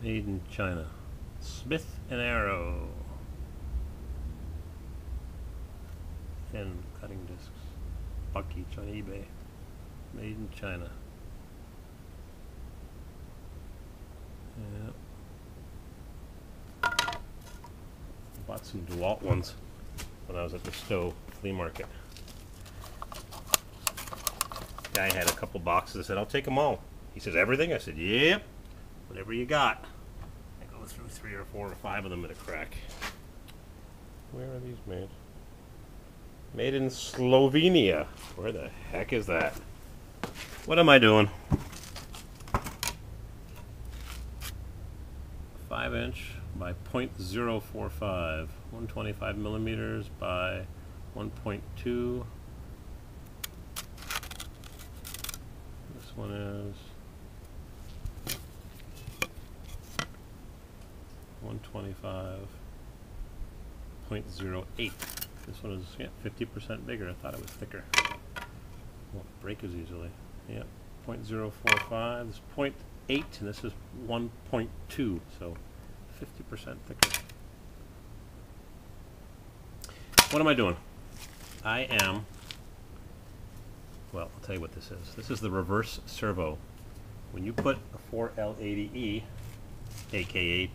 Made in China. Smith and Arrow. Thin cutting discs. Buck each on eBay. Made in China. Yeah. Bought some DeWalt ones when I was at the Stowe flea market. Guy had a couple boxes. I said, I'll take them all. He says, everything? I said, yep. Whatever you got. I go through 3 or 4 or 5 of them at a crack. Where are these made? Made in Slovenia. Where the heck is that? What am I doing? 5" by 0.045. 125 millimeters by 1.2. This one is 125.08. This one is, yeah, 50% bigger. I thought it was thicker. Won't break as easily. Yeah, 0.045. This is 0.8, and this is 1.2, so 50% thicker. What am I doing? I am, well, I'll tell you what this is. This is the reverse servo. When you put a 4L80E, aka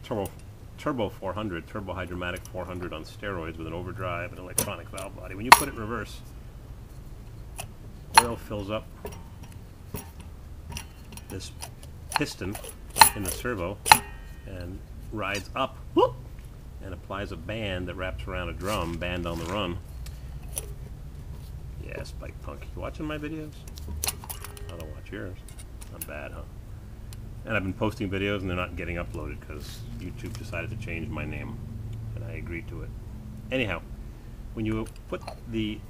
Turbo 400, Turbo Hydromatic 400 on steroids with an overdrive and electronic valve body, when you put it in reverse, oil fills up this piston in the servo and rides up, whoop, and applies a band that wraps around a drum, band on the run. Yeah, Spike Punk. You watching my videos? I don't watch yours. I'm bad, huh? And I've been posting videos and they're not getting uploaded because YouTube decided to change my name, and I agreed to it. Anyhow, when you put the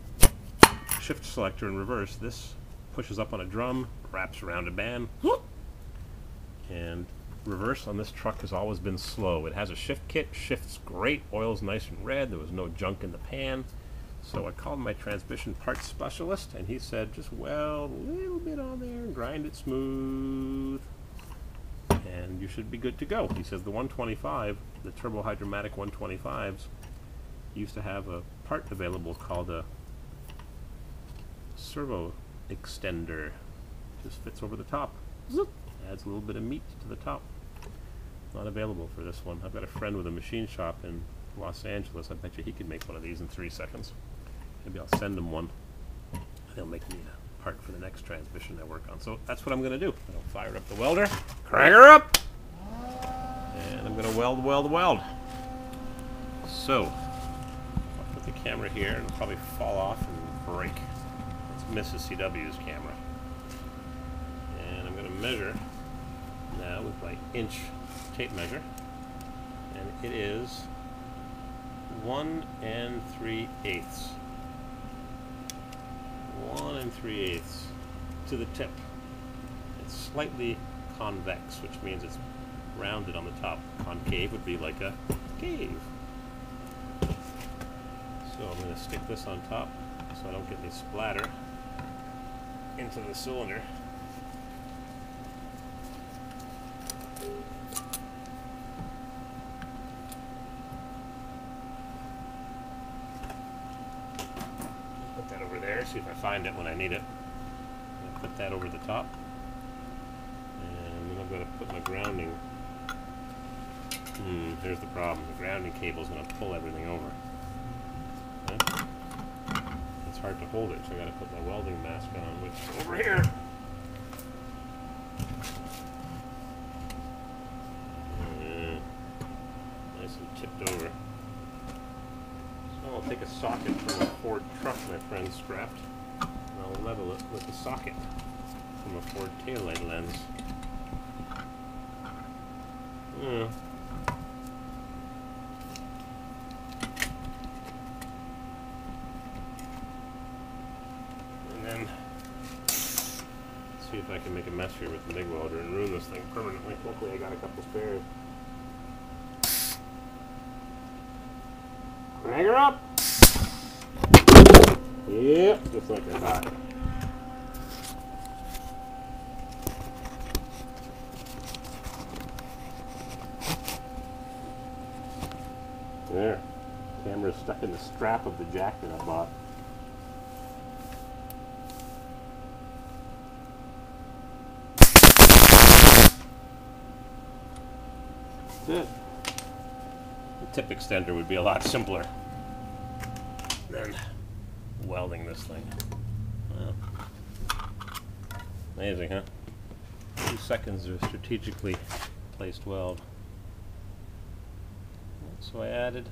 shift selector in reverse, this pushes up on a drum, wraps around a band, whoop, and reverse on this truck has always been slow. It has a shift kit, shifts great, oil's nice and red, there was no junk in the pan. So I called my transmission parts specialist and he said, just weld a little bit on there and grind it smooth and you should be good to go. He says the 125, the Turbo Hydromatic 125s, used to have a part available called a servo extender. Just fits over the top. Zoop. Adds a little bit of meat to the top. Not available for this one. I've got a friend with a machine shop in Los Angeles. I bet you he could make one of these in 3 seconds. Maybe I'll send him one. He'll make me a part for the next transmission I work on. So that's what I'm going to do. I'll fire up the welder, crank her up, and I'm going to weld. So I'll put the camera here and it'll probably fall off and break. It's Mrs. CW's camera. And I'm going to measure now with my inch tape measure, and it is 1 3/8. 1 3/8 to the tip. It's slightly convex, which means it's rounded on the top. Concave would be like a cave. So I'm going to stick this on top so I don't get any splatter into the cylinder. See if I find it when I need it. I'll put that over the top, and then I'm going to put my grounding. Here's the problem. The grounding cable is going to pull everything over. Okay? It's hard to hold it, so I got to put my welding mask on, which is over here. Nice and tipped over. I'll take a socket from a Ford truck my friend scrapped, and I'll level it with a socket from a Ford taillight lens. Yeah. And then see if I can make a mess here with the MIG welder and ruin this thing permanently. Luckily I got a couple spares. Crank her up! Yep, just like I thought. There. Camera's stuck in the strap of the jack that I bought. That's it. The tip extender would be a lot simpler than welding this thing. Wow. Amazing, huh? 2 seconds of strategically placed weld. So I added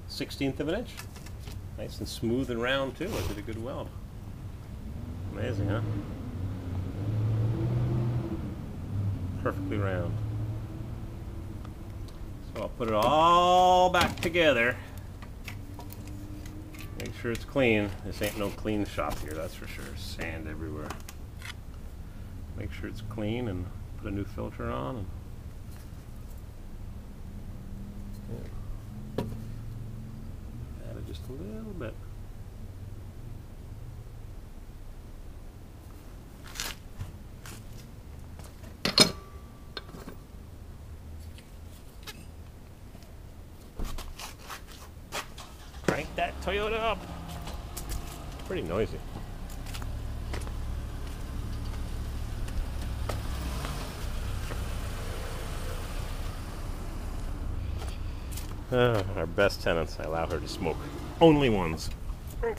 1/16 of an inch. Nice and smooth and round too. I did a good weld. Amazing, huh? Perfectly round. So I'll put it all back together. Make sure it's clean. This ain't no clean shop here, that's for sure. Sand everywhere. Make sure it's clean and put a new filter on. And yeah. Add it just a little bit. Crank that Toyota up. Pretty noisy. Our best tenants, I allow her to smoke. Only ones. And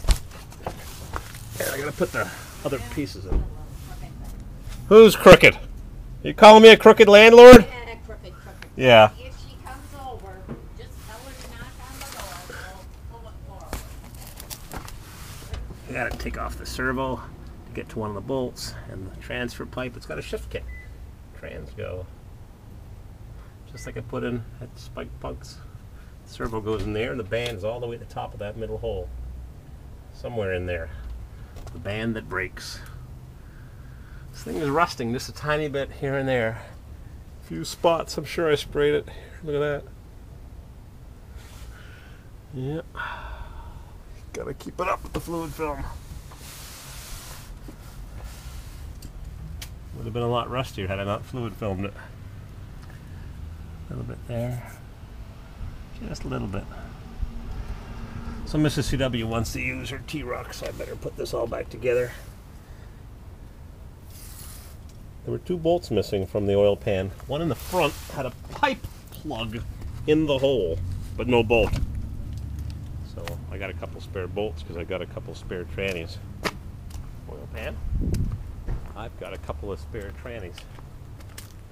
I gotta put the other pieces in. Who's crooked? You calling me a crooked landlord? Yeah, crooked. Yeah. If she comes over, just tell her to knock on the door. We'll pull it forward. I gotta take off the servo to get to one of the bolts, and the transfer pipe, it's got a shift kit. Trans go. Just like I put in at Spike Punks. The servo goes in there, and the band is all the way at the top of that middle hole. Somewhere in there. The band that breaks. This thing is rusting just a tiny bit here and there. A few spots, I'm sure I sprayed it. Look at that. Yep. Gotta keep it up with the fluid film. Would have been a lot rustier had I not fluid filmed it. A little bit there. Just a little bit. So Mrs. CW wants to use her T-Rock, so I better put this all back together. There were 2 bolts missing from the oil pan. One in the front had a pipe plug in the hole, but no bolt. So I got a couple spare bolts because I got a couple spare trannies. Oil pan. I've got a couple of spare trannies.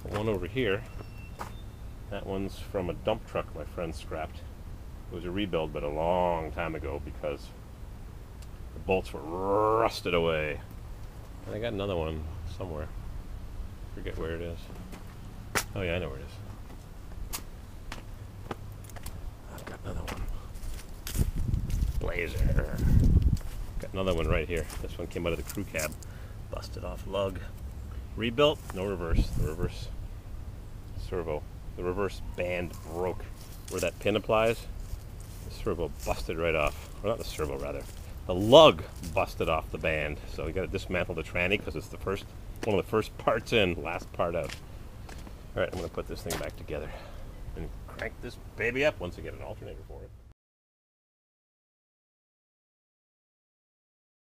One over here. That one's from a dump truck my friend scrapped. It was a rebuild, but a long time ago because the bolts were rusted away. And I got another one somewhere. Forget where it is. Oh yeah, I know where it is. I've got another one. Blazer. Got another one right here. This one came out of the crew cab. Busted off lug. Rebuilt, no reverse. The reverse servo. The reverse band broke where that pin applies. The servo busted right off. Or not the servo, rather. The lug busted off the band. So we got to dismantle the tranny because it's the first, one of the first parts in, last part out. All right, I'm going to put this thing back together and crank this baby up once I get an alternator for it.